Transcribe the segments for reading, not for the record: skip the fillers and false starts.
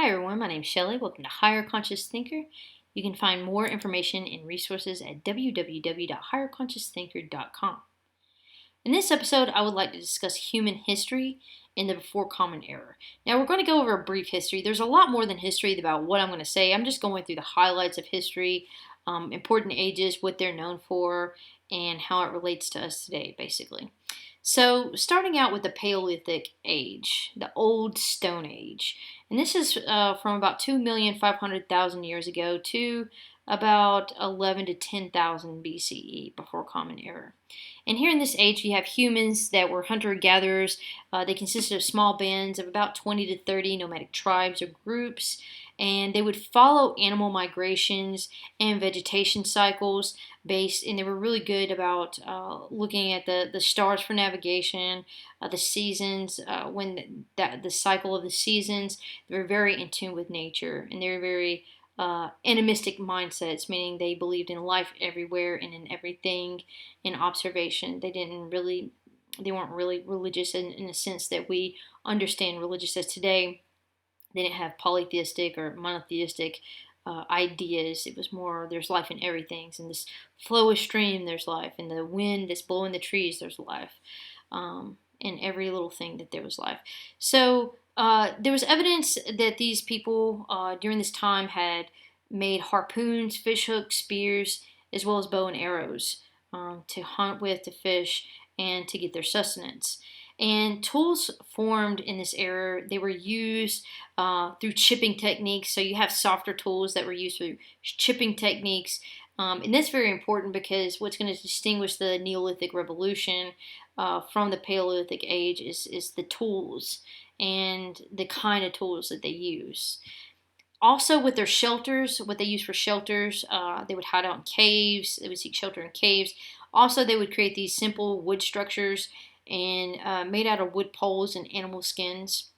Hi everyone, my name is Shelly. Welcome to Higher Conscious Thinker. You can find more information and resources at www.higherconsciousthinker.com. In this episode, I would like to discuss human history in the before Common Era. Now, we're going to go over a brief history. There's a lot more than history about what I'm going to say. I'm just going through the highlights of history, important ages, what they're known for, and how it relates to us today, basically. So, starting out with the Paleolithic Age, the Old Stone Age. And this is from about 2,500,000 years ago to about 11 to 10,000 BCE, before Common Era. And here in this age, you have humans that were hunter-gatherers. They consisted of small bands of about 20 to 30 nomadic tribes or groups, and they would follow animal migrations and vegetation cycles and they were really good about looking at the stars for navigation, the seasons, the cycle of the seasons. They were very in tune with nature, and they were very animistic mindsets, meaning they believed in life everywhere and in everything, in observation. They weren't really religious in the sense that we understand religious as today. They didn't have polytheistic or monotheistic ideas. It was more, there's life in everything. In this flow of stream, there's life. In the wind that's blowing the trees, there's life. In every little thing that there was life. So there was evidence that these people during this time had made harpoons, fish hooks, spears, as well as bow and arrows to hunt with, to fish, and to get their sustenance. And tools formed in this era, they were used through chipping techniques. So you have softer tools that were used through chipping techniques. And that's very important because what's going to distinguish the Neolithic Revolution from the Paleolithic Age is the tools and the kind of tools that they use. Also, with their shelters, what they use for shelters, they would hide out in caves. They would seek shelter in caves. Also, they would create these simple wood structures and made out of wood poles and animal skins.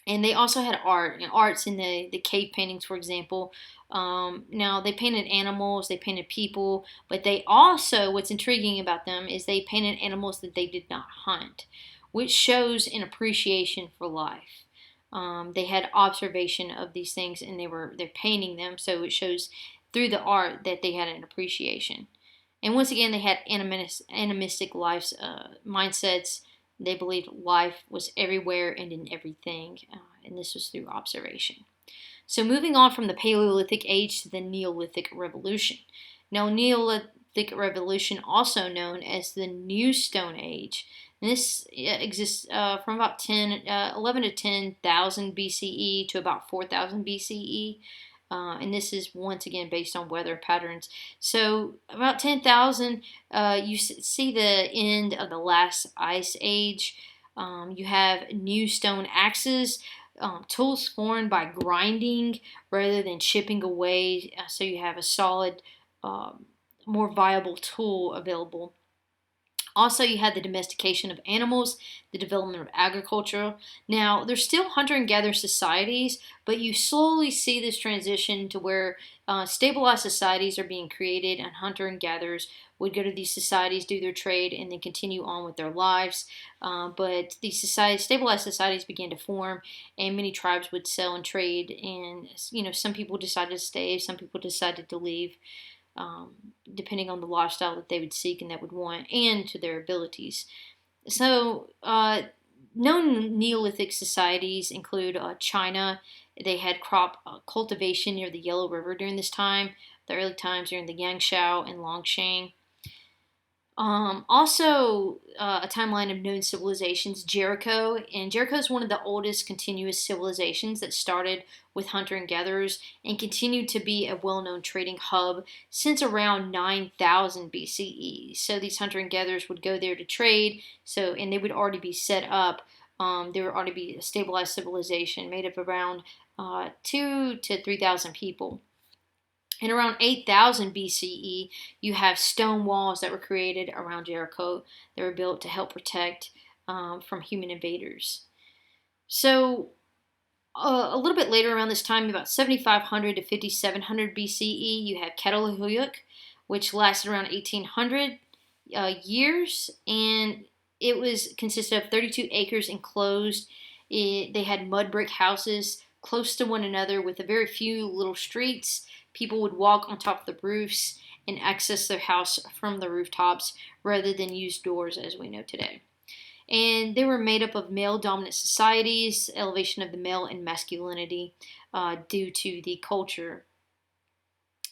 And they also had art, arts in the cave paintings, for example. Now, they painted animals, they painted people, but they also, what's intriguing about them is they painted animals that they did not hunt, which shows an appreciation for life. They had observation of these things and they're painting them, so it shows through the art that they had an appreciation. And once again, they had animistic life mindsets. They believed life was everywhere and in everything, and this was through observation. So moving on from the Paleolithic Age to the Neolithic Revolution. Now, Neolithic Revolution, also known as the New Stone Age, and this exists from about 11 to 10,000 BCE to about 4,000 BCE. And this is once again based on weather patterns. So about 10,000, you see the end of the last ice age. You have new stone axes, tools formed by grinding rather than chipping away. So you have a solid, more viable tool available. Also, you had the domestication of animals, the development of agriculture. Now, there's still hunter and gatherer societies, but you slowly see this transition to where stabilized societies are being created, and hunter and gatherers would go to these societies, do their trade, and then continue on with their lives. But these stabilized societies began to form, and many tribes would sell and trade. And some people decided to stay, some people decided to leave. Depending on the lifestyle that they would seek and that would want, and to their abilities. So, known Neolithic societies include China. They had crop cultivation near the Yellow River during this time, the early times during the Yangshao and Longsheng. Also, a timeline of known civilizations, Jericho. And Jericho is one of the oldest continuous civilizations that started with hunter and gatherers and continued to be a well-known trading hub since around 9,000 BCE. So these hunter and gatherers would go there to trade, and they would already be set up. There would already be a stabilized civilization made of around 2,000 to 3,000 people. In around 8,000 BCE, you have stone walls that were created around Jericho that were built to help protect from human invaders. So, a little bit later around this time, about 7,500 to 5,700 BCE, you have Paleolithic, which lasted around 1,800 years, and it consisted of 32 acres enclosed. They had mud brick houses, close to one another with a very few little streets. People would walk on top of the roofs and access their house from the rooftops rather than use doors as we know today. And they were made up of male-dominant societies, elevation of the male and masculinity due to the culture.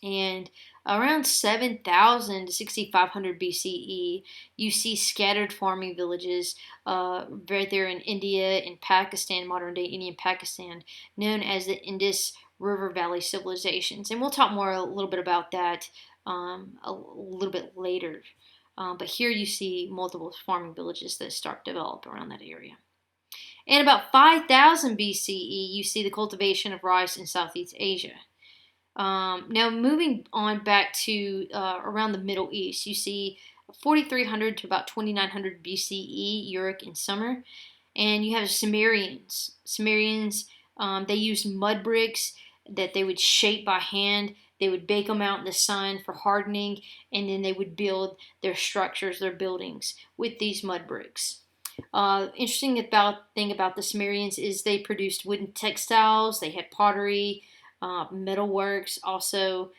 And around 7,000 to 6,500 BCE, you see scattered farming villages right there in India and Pakistan, modern day India and Pakistan, known as the Indus River Valley civilizations. And we'll talk more a little bit about that a little bit later. But here you see multiple farming villages that start to develop around that area. And about 5,000 BCE, you see the cultivation of rice in Southeast Asia. Now, moving on back to around the Middle East, you see 4,300 to about 2,900 BCE, Uruk in summer, and you have Sumerians. They used mud bricks that they would shape by hand. They would bake them out in the sun for hardening, and then they would build their structures, their buildings, with these mud bricks. Interesting thing about the Sumerians is they produced wooden textiles. They had pottery, metalworks, also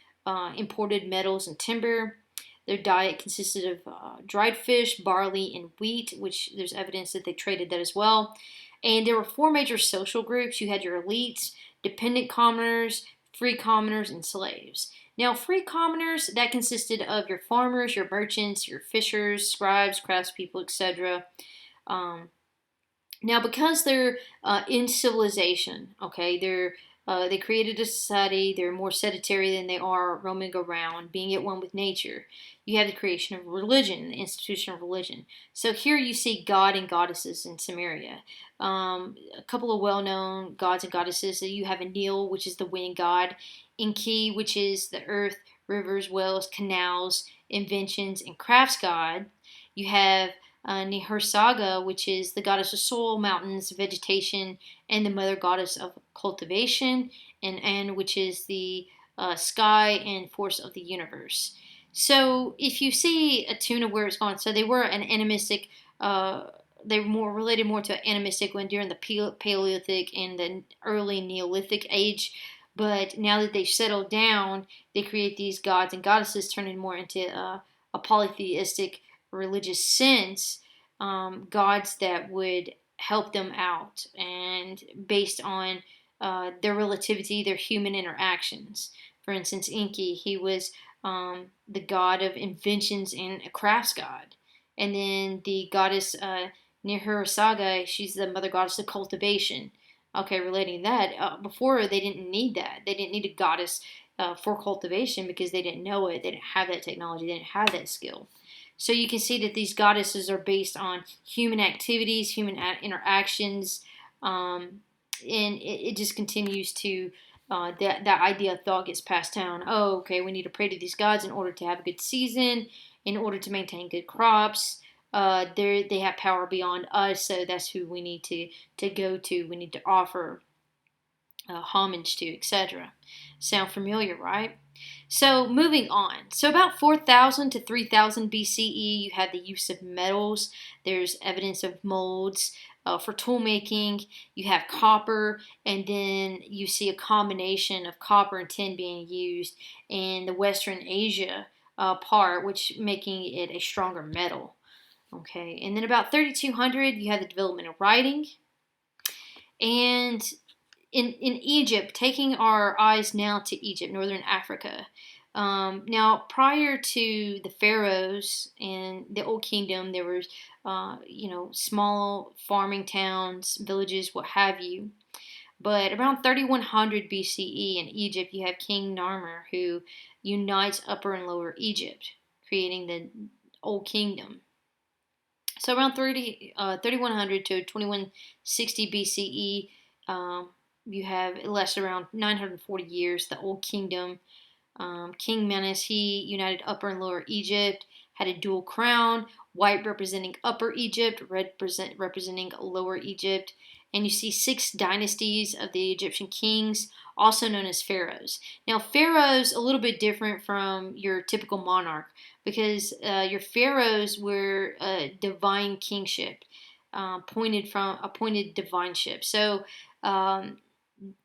imported metals and timber. Their diet consisted of dried fish, barley, and wheat, which there's evidence that they traded that as well. And there were four major social groups. You had your elites, dependent commoners, free commoners, and slaves. Now, free commoners, that consisted of your farmers, your merchants, your fishers, scribes, craftspeople, etc. Now, because they're in civilization, okay, they created a society. They're more sedentary than they are roaming around, being at one with nature. You have the creation of religion, the institution of religion. So here you see god and goddesses in Samaria. A couple of well-known gods and goddesses. You have Enlil, which is the wind god, Enki, which is the earth, rivers, wells, canals, inventions, and crafts god. You have Nihirsaga, which is the goddess of soil, mountains, vegetation, and the mother goddess of cultivation, and An, which is the sky and force of the universe. So if you see a tune of where it's going, so they were an animistic, they were more related more to an animistic one during the Paleolithic and the early Neolithic age. But now that they've settled down, they create these gods and goddesses, turning more into a polytheistic religious sense, gods that would help them out and based on their relativity, their human interactions. For instance, Enki, he was the god of inventions and a crafts god. And then the goddess Nihirsaga, she's the mother goddess of cultivation. Okay, relating that, before they didn't need that. They didn't need a goddess for cultivation because they didn't know it. They didn't have that technology. They didn't have that skill. So you can see that these goddesses are based on human activities, human interactions, and it just continues to, that idea of thought gets passed down. Oh, okay, we need to pray to these gods in order to have a good season, in order to maintain good crops. They have power beyond us, so that's who we need to go to. We need to offer homage to, etc. Sound familiar, right? So moving on. So about 4,000 to 3,000 BCE, you have the use of metals. There's evidence of molds for tool making. You have copper, and then you see a combination of copper and tin being used in the Western Asia part, which making it a stronger metal. Okay, and then about 3,200, you have the development of writing. And in Egypt, taking our eyes now to Egypt, northern Africa. Now, prior to the pharaohs and the Old Kingdom, there were, small farming towns, villages, what have you. But around 3100 BCE in Egypt, you have King Narmer, who unites Upper and Lower Egypt, creating the Old Kingdom. So around 3100 to 2160 BCE, you have it lasted around 940 years, the Old Kingdom. King Menes, he united Upper and Lower Egypt, had a dual crown, white representing Upper Egypt, red representing Lower Egypt. And you see 6 dynasties of the Egyptian kings, also known as pharaohs. Now, pharaohs a little bit different from your typical monarch because your pharaohs were divine kingship, appointed divineship. So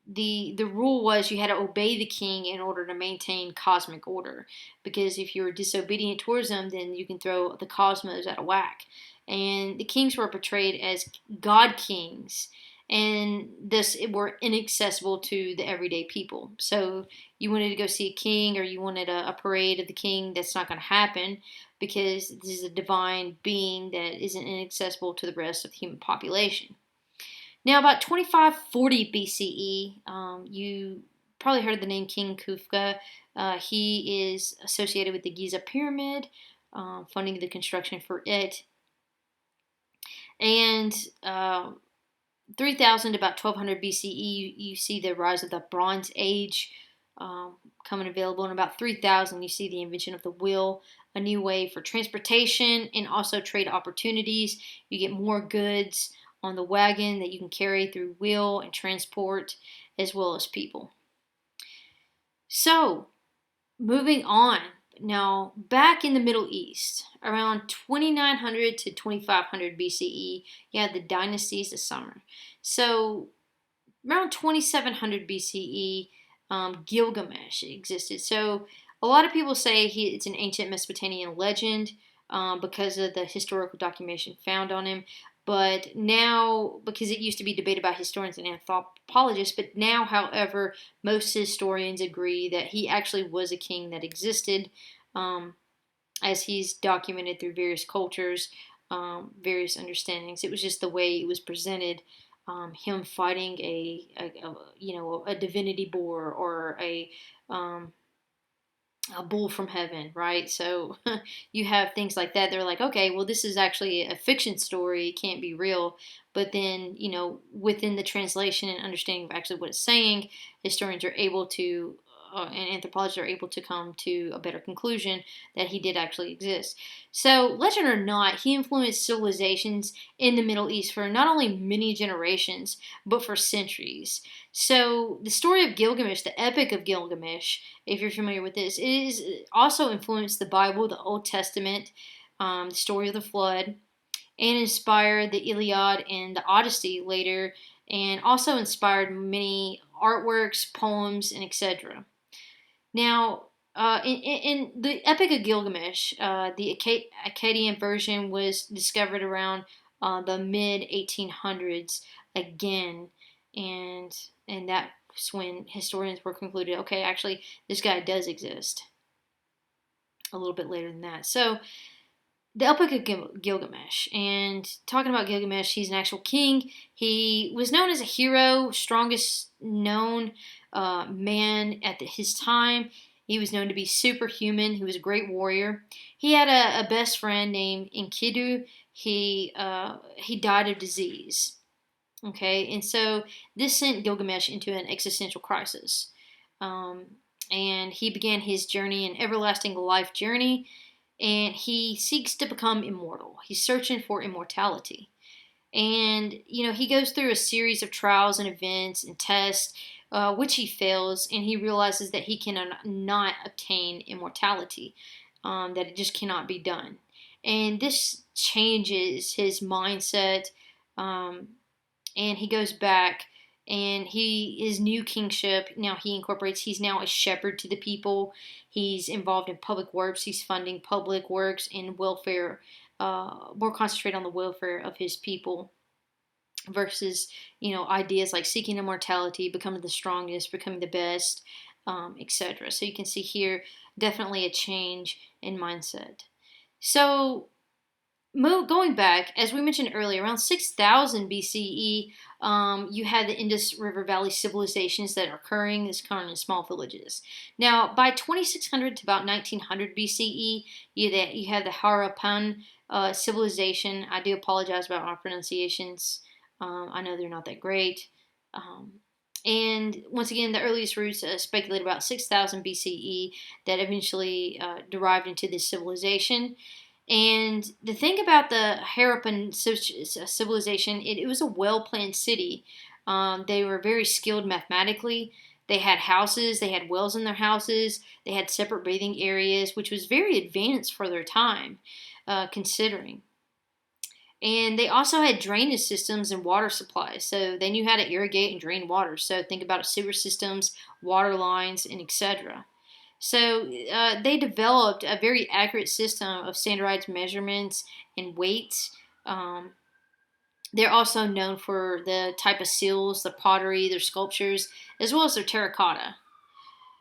the rule was you had to obey the king in order to maintain cosmic order, because if you were disobedient towards them, then you can throw the cosmos out of whack. And the kings were portrayed as god kings, and this were inaccessible to the everyday people. So you wanted to go see a king, or you wanted a parade of the king, that's not going to happen, because this is a divine being that isn't inaccessible to the rest of the human population. Now, about 2540 BCE, you probably heard the name King Kufka. He is associated with the Giza Pyramid, funding the construction for it. And 3000 to about 1200 BCE, you see the rise of the Bronze Age coming available. And about 3000, you see the invention of the wheel, a new way for transportation and also trade opportunities. You get more goods on the wagon that you can carry through wheel and transport, as well as people. So, moving on. Now, back in the Middle East, around 2900 to 2500 BCE, you had the dynasties of summer. So, around 2700 BCE, Gilgamesh existed. So, a lot of people say it's an ancient Mesopotamian legend because of the historical documentation found on him. But now, because it used to be debated by historians and anthropologists, but now, however, most historians agree that he actually was a king that existed, as he's documented through various cultures, various understandings. It was just the way it was presented. Him fighting a divinity boar, or a bull from heaven, right? So you have things like that. They're like, okay, well, this is actually a fiction story. It can't be real. But then, within the translation and understanding of actually what it's saying, historians are able to, and anthropologists are able to come to a better conclusion that he did actually exist. So, legend or not, he influenced civilizations in the Middle East for not only many generations, but for centuries. So, the story of Gilgamesh, the Epic of Gilgamesh, if you're familiar with this, it also influenced the Bible, the Old Testament, the story of the flood, and inspired the Iliad and the Odyssey later, and also inspired many artworks, poems, and etc. Now, in the Epic of Gilgamesh, the Akkadian version was discovered around the mid 1800s again, and that's when historians were concluded, okay, actually, this guy does exist. A little bit later than that. So, the Epic of Gilgamesh. And talking about Gilgamesh, he's an actual king. He was known as a hero, strongest known man at his time. He was known to be superhuman. He was a great warrior. He had a best friend named Enkidu. He died of disease. Okay, and so this sent Gilgamesh into an existential crisis. And he began his journey, an everlasting life journey, and he seeks to become immortal. He's searching for immortality. And, he goes through a series of trials and events and tests, which he fails, and he realizes that he cannot obtain immortality, that it just cannot be done. And this changes his mindset, and he goes back, and his new kingship, now he's now a shepherd to the people. He's involved in public works. He's funding public works and welfare, more concentrated on the welfare of his people versus, ideas like seeking immortality, becoming the strongest, becoming the best, etc. So you can see here definitely a change in mindset. So going back, as we mentioned earlier, around 6000 BCE, you had the Indus River Valley civilizations that are occurring. It's occurring in small villages. Now, by 2600 to about 1900 BCE, you had the Harappan civilization. I do apologize about my pronunciations. I know they're not that great. And once again, the earliest roots speculate about 6000 BCE that eventually derived into this civilization. And the thing about the Harappan civilization, it was a well-planned city. They were very skilled mathematically. They had houses, they had wells in their houses, they had separate bathing areas, which was very advanced for their time, considering. And they also had drainage systems and water supplies. So they knew how to irrigate and drain water. So think about sewer systems, water lines, and etc. So they developed a very accurate system of standardized measurements and weights. Um, they're also known for the type of seals, the pottery, their sculptures, as well as their terracotta.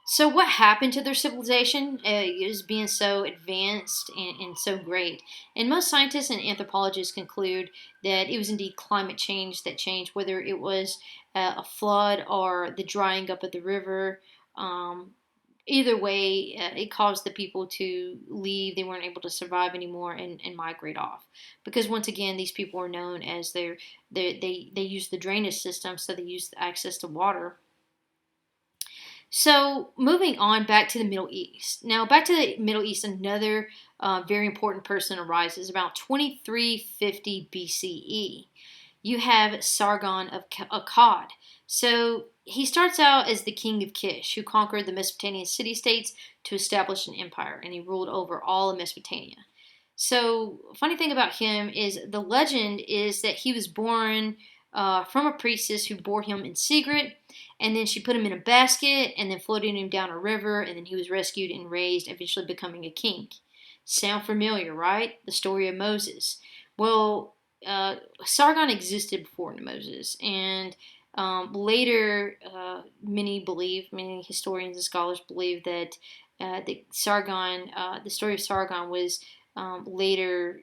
So, what happened to their civilization is being so advanced and so great? And most scientists and anthropologists conclude that it was indeed climate change that changed, whether it was a flood or the drying up of the river. Um, Either way, it caused the people to leave. They weren't able to survive anymore and migrate off. Because once again, these people are known as they use the drainage system, so they use the access to water. So, moving on back to the Middle East. Now, back to the Middle East, another very important person arises about 2350 BCE. You have Sargon of Akkad. So, he starts out as the king of Kish, who conquered the Mesopotamian city states to establish an empire, and he ruled over all of Mesopotamia. So, funny thing about him is the legend is that he was born from a priestess who bore him in secret, and then she put him in a basket and then floated him down a river, and then he was rescued and raised, eventually becoming a king. Sound familiar, right? The story of Moses. Well, Sargon existed before Moses, and later, many historians and scholars believe that the story of Sargon was later,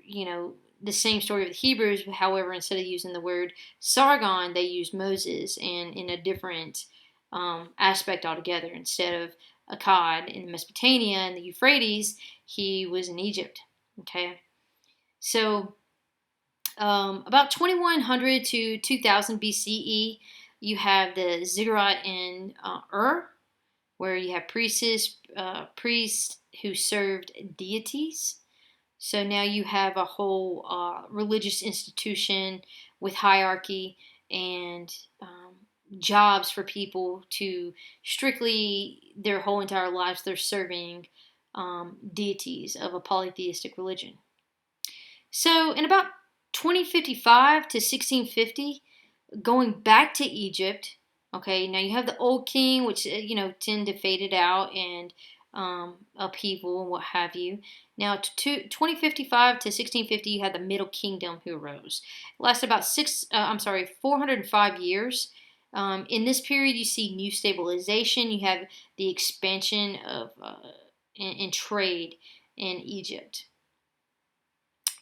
the same story of the Hebrews. However, instead of using the word Sargon, they used Moses, and in a different aspect altogether. Instead of Akkad in Mesopotamia and the Euphrates, he was in Egypt. Okay, so about 2100 to 2000 BCE, you have the ziggurat in Ur, where you have priests who served deities. So now you have a whole religious institution with hierarchy and jobs for people to strictly their whole entire lives they're serving deities of a polytheistic religion. So in about 2055 to 1650, going back to Egypt, okay, now you have the old king, which, tend to fade it out and upheaval and what have you. Now, 2055 to 1650, you had the Middle Kingdom who arose. It lasted about 405 years. In this period, you see new stabilization. You have the expansion of in trade in Egypt.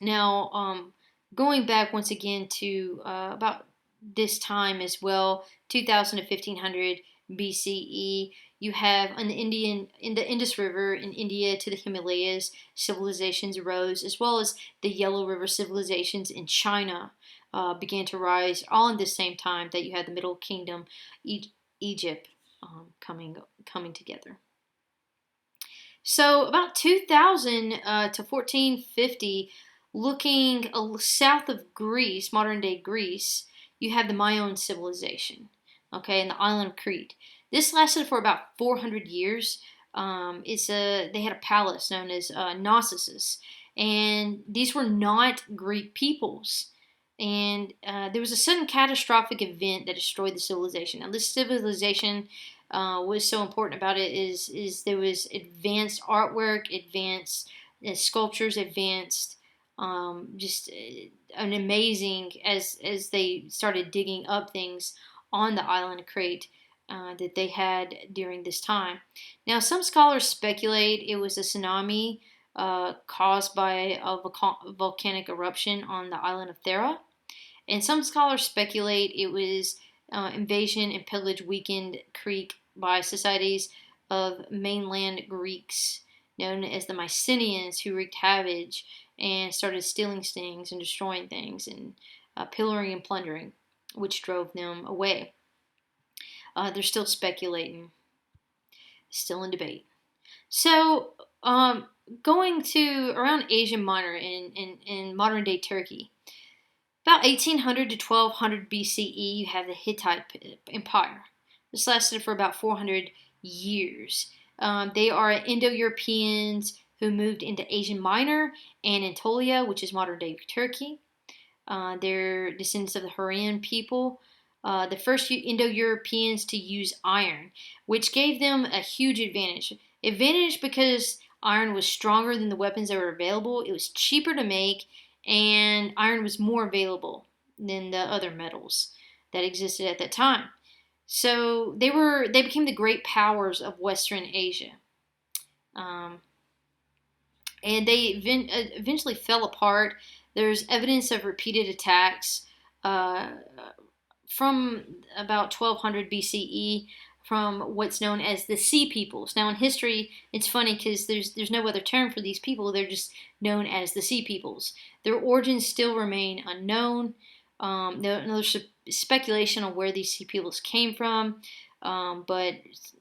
Now, going back once again to about this time as well, 2000 to 1500 BCE, you have in the Indus River in India to the Himalayas, civilizations arose, as well as the Yellow River civilizations in China began to rise, all in the same time that you had the Middle Kingdom, Egypt, coming together. So about 2000 to 1450, looking south of Greece, modern day Greece, you have the Mayan civilization, okay, and the island of Crete. This lasted for about 400 years. They had a palace known as Knossos, and these were not Greek peoples. And there was a sudden catastrophic event that destroyed the civilization. Now, this civilization, what's so important about it is there was advanced artwork, advanced sculptures, advanced just an amazing as they started digging up things on the island of Crete that they had during this time. Now, some scholars speculate it was a tsunami caused by a volcanic eruption on the island of Thera. And some scholars speculate it was invasion and pillage weakened Crete by societies of mainland Greeks known as the Mycenaeans, who wreaked havoc and started stealing things and destroying things and pillaring and plundering, which drove them away. They're still speculating, still in debate. So, going to around Asia Minor in modern day Turkey, about 1800 to 1200 BCE, you have the Hittite Empire. This lasted for about 400 years. They are Indo-Europeans who moved into Asia Minor and Anatolia, which is modern day Turkey. They're descendants of the Hurrian people, the first Indo-Europeans to use iron, which gave them a huge advantage. Advantage because iron was stronger than the weapons that were available. It was cheaper to make, and iron was more available than the other metals that existed at that time. So they became the great powers of Western Asia. Um, and they eventually fell apart. There's evidence of repeated attacks uh, from about 1200 BCE from what's known as the Sea Peoples. Now, in history, it's funny because there's no other term for these people. They're just known as the Sea Peoples. Their origins still remain unknown. There's speculation on where these Sea Peoples came from, but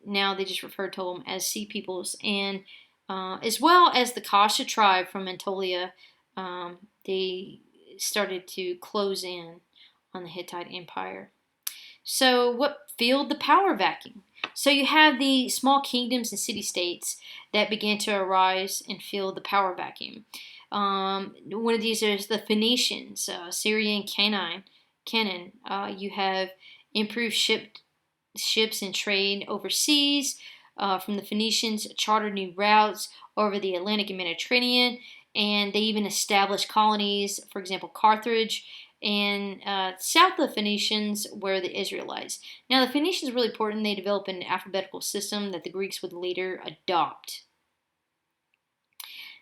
now they just refer to them as Sea Peoples. And as well as the Kasha tribe from Anatolia, they started to close in on the Hittite Empire. So, what filled the power vacuum? So, you have the small kingdoms and city states that began to arise and fill the power vacuum. One of these is the Phoenicians, Syria and Canaan. You have improved ships and trade overseas. From the Phoenicians, chartered new routes over the Atlantic and Mediterranean, and they even established colonies, for example, Carthage, and south of the Phoenicians were the Israelites. Now, the Phoenicians are really important. They developed an alphabetical system that the Greeks would later adopt.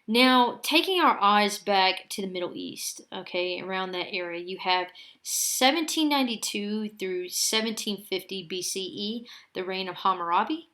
Now, taking our eyes back to the Middle East, okay, around that area, you have 1792 through 1750 BCE, the reign of Hammurabi.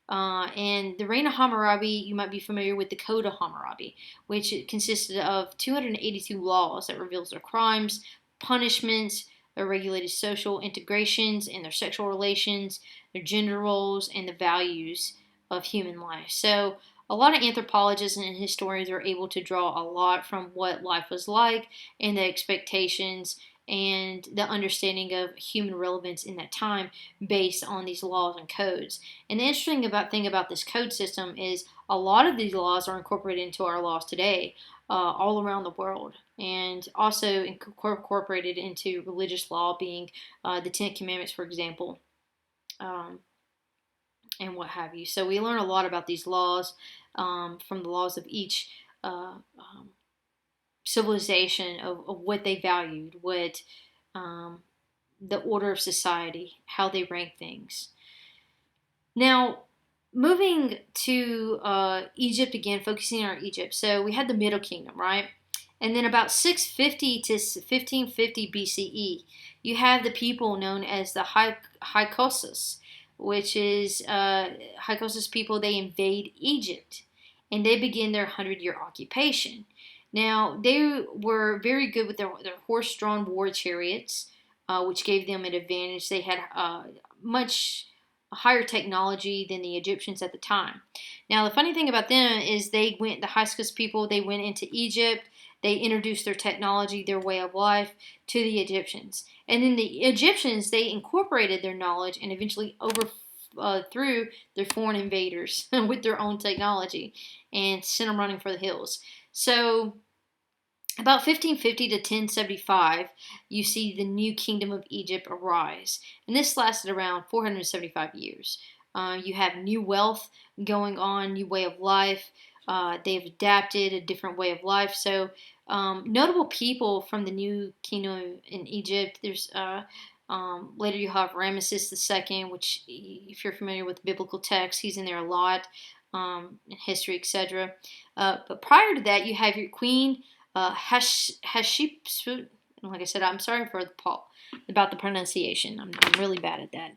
And the reign of Hammurabi, you might be familiar with the Code of Hammurabi, which consisted of 282 laws that reveals their crimes, punishments, their regulated social integrations, and their sexual relations, their gender roles, and the values of human life. So a lot of anthropologists and historians are able to draw a lot from what life was like and the expectations and the understanding of human relevance in that time based on these laws and codes. And the interesting thing about this code system is a lot of these laws are incorporated into our laws today, all around the world, and also incorporated into religious law, being the Ten Commandments, for example, and what have you. So we learn a lot about these laws from the laws of each civilization of what they valued, what the order of society, how they rank things. Now, moving to Egypt again, focusing on Egypt. So we had the Middle Kingdom, right? And then about 650 to 1550 BCE, you have the people known as the Hyksos, which is Hyksos people. They invade Egypt, and they begin their 100-year occupation. Now, they were very good with their horse-drawn war chariots, which gave them an advantage. They had much higher technology than the Egyptians at the time. Now, the funny thing about them is the Hyksos people, they went into Egypt, they introduced their technology, their way of life to the Egyptians. And then the Egyptians, they incorporated their knowledge and eventually overthrew their foreign invaders with their own technology and sent them running for the hills. So about 1550 to 1075, you see the new kingdom of Egypt arise. And this lasted around 475 years. You have new wealth going on, new way of life. They've adapted a different way of life. So notable people from the new kingdom in Egypt, there's later you have Ramesses II, which if you're familiar with biblical texts, he's in there a lot, in history, etc. But prior to that, you have your queen, Hatshepsut. Like I said, I'm sorry about the pronunciation. I'm really bad at that.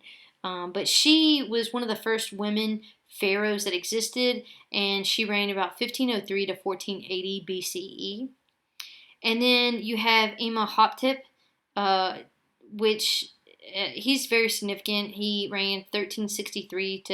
But she was one of the first women pharaohs that existed, and she reigned about 1503 to 1480 BCE. And then you have Imhotep, which he's very significant. He reigned 1363 to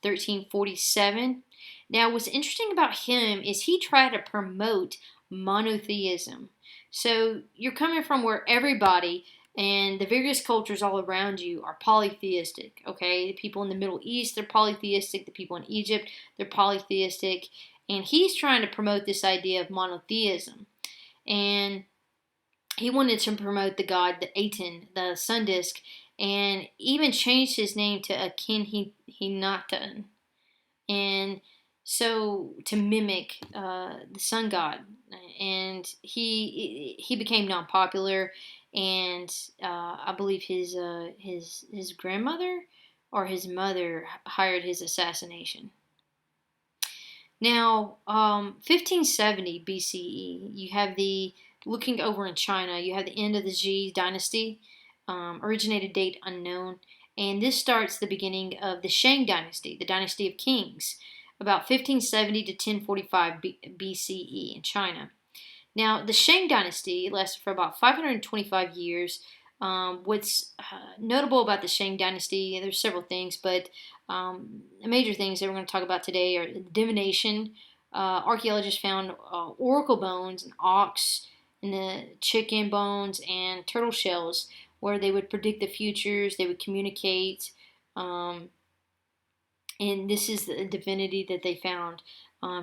1347. Now, what's interesting about him is he tried to promote monotheism. So you're coming from where everybody and the various cultures all around you are polytheistic, okay? The people in the Middle East, they're polytheistic. The people in Egypt, they're polytheistic. And he's trying to promote this idea of monotheism. And he wanted to promote the god, the Aten, the sun disk, and even changed his name to Akhenaten, and so to mimic the sun god. And he became non-popular, and I believe his grandmother or his mother hired his assassination. Now, 1570 BCE, you have looking over in China, you have the end of the Ji dynasty, originated date unknown, and this starts the beginning of the Shang dynasty, the dynasty of kings, about 1570 to 1045 BCE in China. Now, the Shang dynasty lasted for about 525 years. What's notable about the Shang dynasty, there's several things, but major things that we're going to talk about today are divination. Archaeologists found oracle bones and ox and the chicken bones and turtle shells where they would predict the futures, they would communicate, and this is the divinity that they found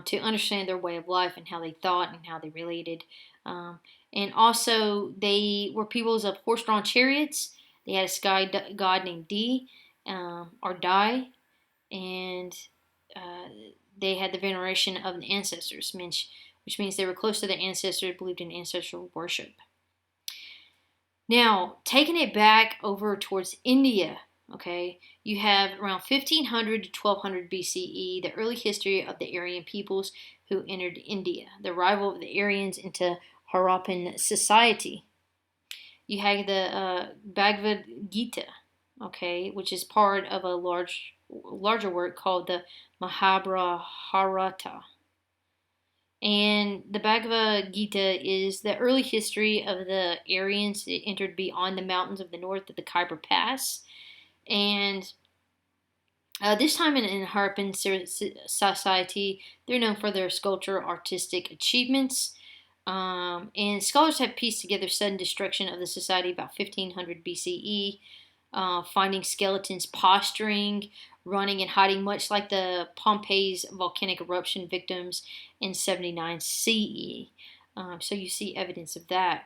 to understand their way of life and how they thought and how they related. And also, they were peoples of horse-drawn chariots. They had a sky god named Di, or Dai, and uh, they had the veneration of the ancestors, which means they were close to their ancestors, believed in ancestral worship. Now, taking it back over towards India, okay, you have around 1500 to 1200 BCE, the early history of the Aryan peoples who entered India, the arrival of the Aryans into Harappan society. You have the Bhagavad Gita, okay, which is part of a larger work called the Mahabharata. And the Bhagavad Gita is the early history of the Aryans that entered beyond the mountains of the north of the Khyber Pass. And this time in Harappan society, they're known for their sculpture artistic achievements. And scholars have pieced together sudden destruction of the society about 1500 BCE, finding skeletons posturing, running, and hiding, much like the Pompeii's volcanic eruption victims in 79 CE. So you see evidence of that.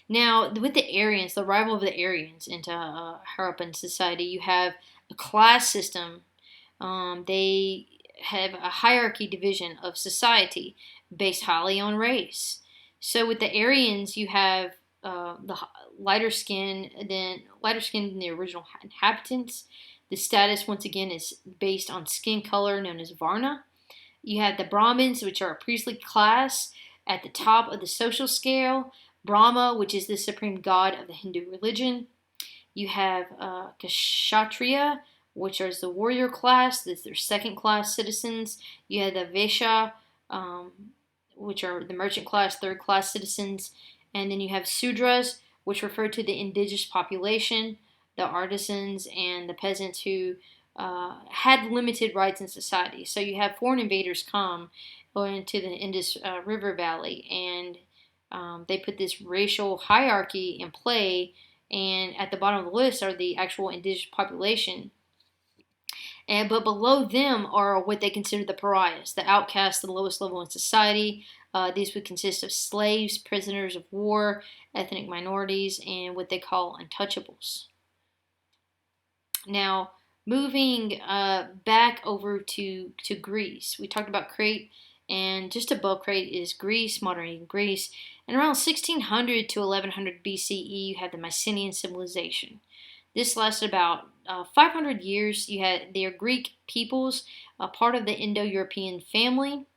Now, with the Aryans, the arrival of the Aryans into Harappan society, you have a class system. They have a hierarchy division of society based highly on race. So with the Aryans, you have the lighter skin than the original inhabitants. The status, once again, is based on skin color, known as Varna. You have the Brahmins, which are a priestly class at the top of the social scale. Brahma, which is the supreme god of the Hindu religion. You have Kshatriya, which is the warrior class. That's their second class citizens. You have the Vaishya, which are the merchant class, third class citizens. And then you have Sudras, which refer to the indigenous population, the artisans, and the peasants who had limited rights in society. So you have foreign invaders come into the Indus River Valley, and they put this racial hierarchy in play, and at the bottom of the list are the actual indigenous population. But below them are what they consider the pariahs, the outcasts, the lowest level in society. These would consist of slaves, prisoners of war, ethnic minorities, and what they call untouchables. Now, moving back over to Greece, we talked about Crete, and just above Crete is Greece, modern Greece. And around 1600 to 1100 BCE, you have the Mycenaean civilization. This lasted about 500 years. You had their Greek peoples, part of the Indo-European family.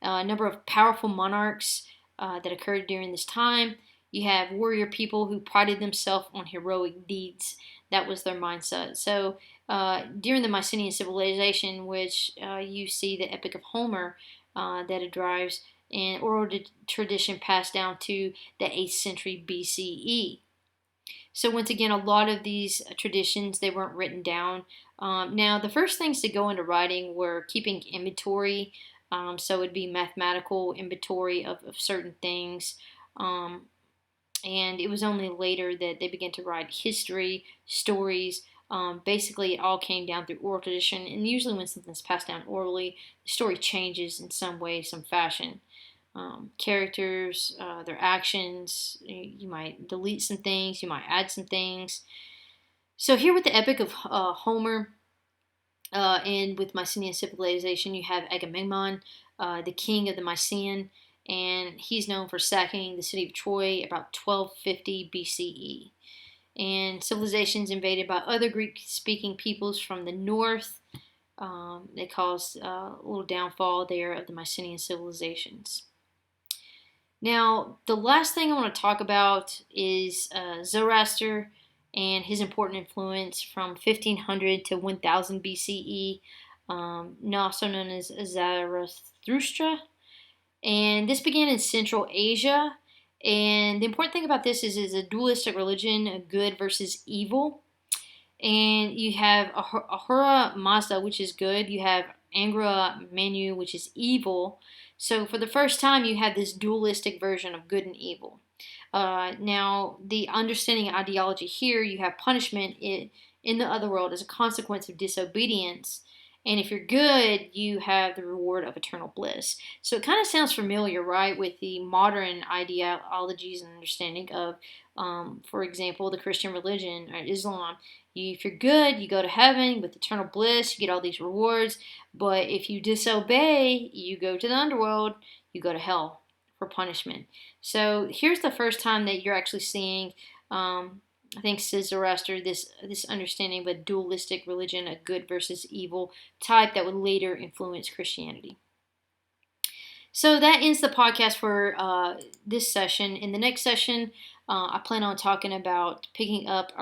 A number of powerful monarchs that occurred during this time. You have warrior people who prided themselves on heroic deeds. That was their mindset. So during the Mycenaean civilization, which you see the Epic of Homer that it drives, and oral tradition passed down to the 8th century BCE. So once again, a lot of these traditions, they weren't written down. Now, the first things to go into writing were keeping inventory. So it would be mathematical inventory of certain things. And it was only later that they began to write history, stories. Basically, it all came down through oral tradition. And usually when something's passed down orally, the story changes in some way, some fashion. characters, their actions. You might delete some things, you might add some things. So here with the Epic of Homer, and with Mycenaean civilization, you have Agamemnon, the king of the Mycenaean, and he's known for sacking the city of Troy about 1250 BCE. And civilizations invaded by other Greek-speaking peoples from the north. They caused a little downfall there of the Mycenaean civilizations. Now, the last thing I want to talk about is Zoroaster and his important influence from 1500 to 1000 BCE, also known as Zarathustra. And this began in Central Asia. And the important thing about this is it's a dualistic religion, good versus evil. And you have Ahura Mazda, which is good. You have Angra Manu, which is evil. So for the first time, you have this dualistic version of good and evil. Now, the understanding ideology here, you have punishment in the other world as a consequence of disobedience. And if you're good, you have the reward of eternal bliss. So it kind of sounds familiar, right, with the modern ideologies and understanding of, for example, the Christian religion or Islam. If you're good, you go to heaven with eternal bliss, you get all these rewards. But if you disobey, you go to the underworld, you go to hell for punishment. So here's the first time that you're actually seeing, I think, says Zoroaster, this understanding of a dualistic religion, a good versus evil type that would later influence Christianity. So that ends the podcast for this session. In the next session, I plan on talking about picking up